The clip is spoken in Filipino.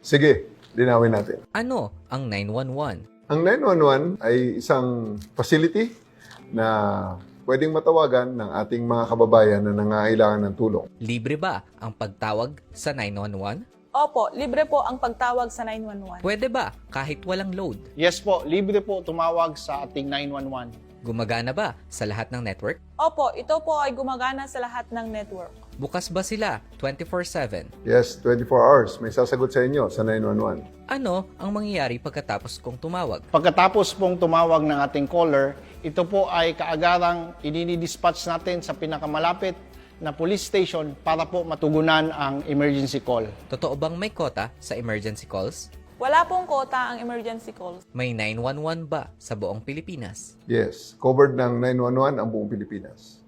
Sige, linawin natin. Ano ang 911? Ang 911 ay isang facility na pwedeng matawagan ng ating mga kababayan na nangangailangan ng tulong. Libre ba ang pagtawag sa 911? Opo, libre po ang pagtawag sa 911. Pwede ba kahit walang load? Yes po, libre po tumawag sa ating 911. Gumagana ba sa lahat ng network? Opo, ito po ay gumagana sa lahat ng network. Bukas ba sila 24/7? Yes, 24 hours. May sasagot sa inyo sa 911. Ano ang mangyayari pagkatapos kong tumawag? Pagkatapos pong tumawag ng ating caller, ito po ay kaagarang idinidispatch natin sa pinakamalapit na police station para po matugunan ang emergency call. Totoo bang may kota sa emergency calls? Wala pong kota ang emergency calls. May 911 ba sa buong Pilipinas? Yes, covered ng 911 ang buong Pilipinas.